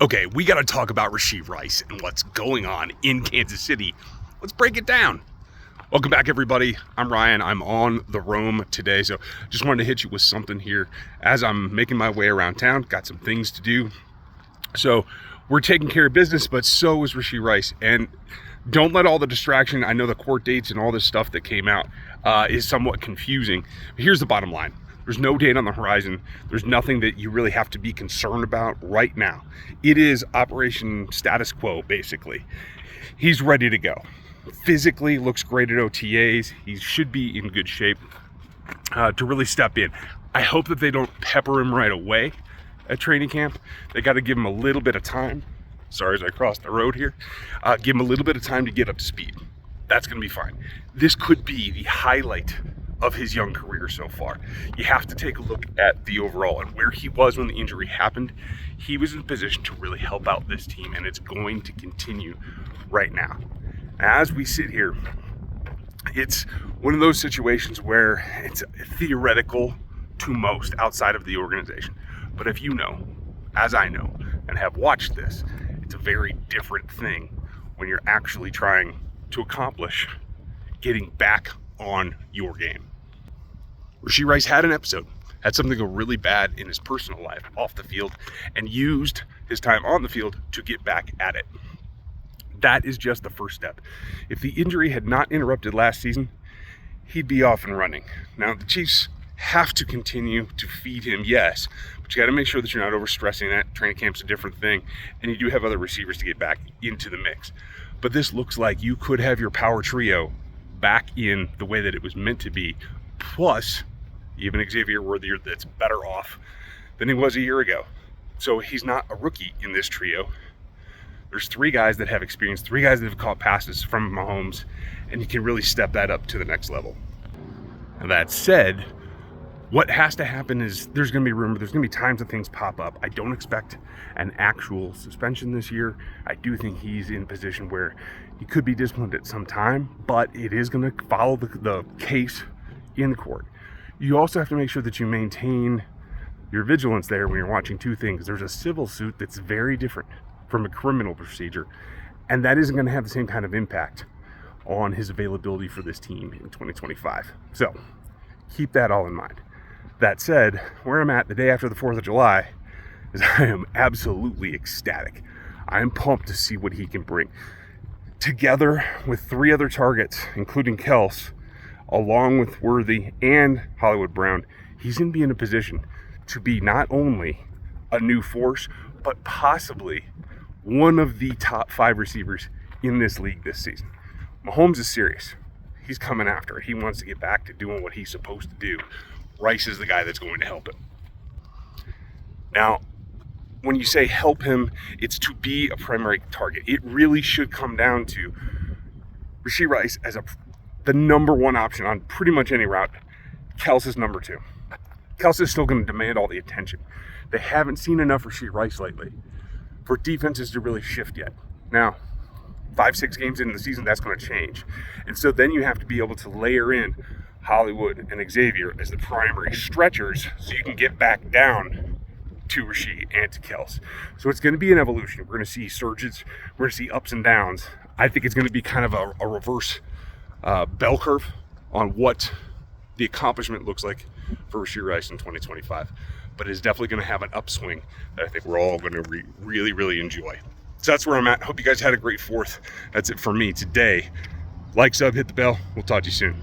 Okay, we got to talk about Rashee Rice and what's going on in Kansas City. Let's break it down. Welcome back, everybody. I'm Ryan. I'm on the roam today, so just wanted to hit you with something here as I'm making my way around town. Got some things to do. So we're taking care of business, but so is Rashee Rice. And don't let all the distraction, I know the court dates and all this stuff that came out is somewhat confusing. But here's the bottom line. There's no date on the horizon. There's nothing that you really have to be concerned about right now. It is operation status quo, basically. He's ready to go. Physically looks great at OTAs. He should be in good shape to really step in. I hope that they don't pepper him right away at training camp. They got to give him a little bit of time. Sorry, as I cross the road here. Give him a little bit of time to get up to speed. That's going to be fine. This could be the highlight of his young career so far. You have to take a look at the overall and where he was when the injury happened. He was in a position to really help out this team, and it's going to continue right now. As we sit here, it's one of those situations where it's theoretical to most outside of the organization. But if you know, as I know, and have watched this, it's a very different thing when you're actually trying to accomplish getting back on your game. Rashee Rice had an episode, had something go really bad in his personal life off the field, and used his time on the field to get back at it. That is just the first step. If the injury had not interrupted last season, he'd be off and running. Now, the Chiefs have to continue to feed him, yes, but you got to make sure that you're not overstressing that. Training camp's a different thing, and you do have other receivers to get back into the mix. But this looks like you could have your power trio back in the way that it was meant to be, plus even Xavier Worthier that's better off than he was a year ago. So he's not a rookie in this trio. There's three guys that have experience, three guys that have caught passes from Mahomes, and you can really step that up to the next level. And that said, what has to happen is there's going to be rumor, there's going to be times that things pop up. I don't expect an actual suspension this year. I do think he's in a position where he could be disciplined at some time, but it is going to follow the case in court. You also have to make sure that you maintain your vigilance there when you're watching two things. There's a civil suit that's very different from a criminal procedure, and that isn't going to have the same kind of impact on his availability for this team in 2025. So keep that all in mind. That said, where I'm at the day after the 4th of July is I am absolutely ecstatic. I am pumped to see what he can bring. Together with three other targets, including Kels, along with Worthy and Hollywood Brown, he's going to be in a position to be not only a new force, but possibly one of the top 5 receivers in this league this season. Mahomes is serious. He's coming after it. He wants to get back to doing what he's supposed to do. Rice is the guy that's going to help him. Now, when you say help him, it's to be a primary target. It really should come down to Rashee Rice as the number one option on pretty much any route. Kels is number 2. Kels is still going to demand all the attention. They haven't seen enough Rashee Rice lately for defenses to really shift yet. Now, 5-6 games into the season, that's going to change. And so then you have to be able to layer in Hollywood and Xavier as the primary stretchers so you can get back down to Rashee and to Kels. So it's going to be an evolution. We're going to see surges. We're going to see ups and downs. I think it's going to be kind of a reverse bell curve on what the accomplishment looks like for Rashee Rice in 2025. But it's definitely going to have an upswing that I think we're all going to really, really enjoy. So that's where I'm at. Hope you guys had a great 4th. That's it for me today. Like, sub, hit the bell. We'll talk to you soon.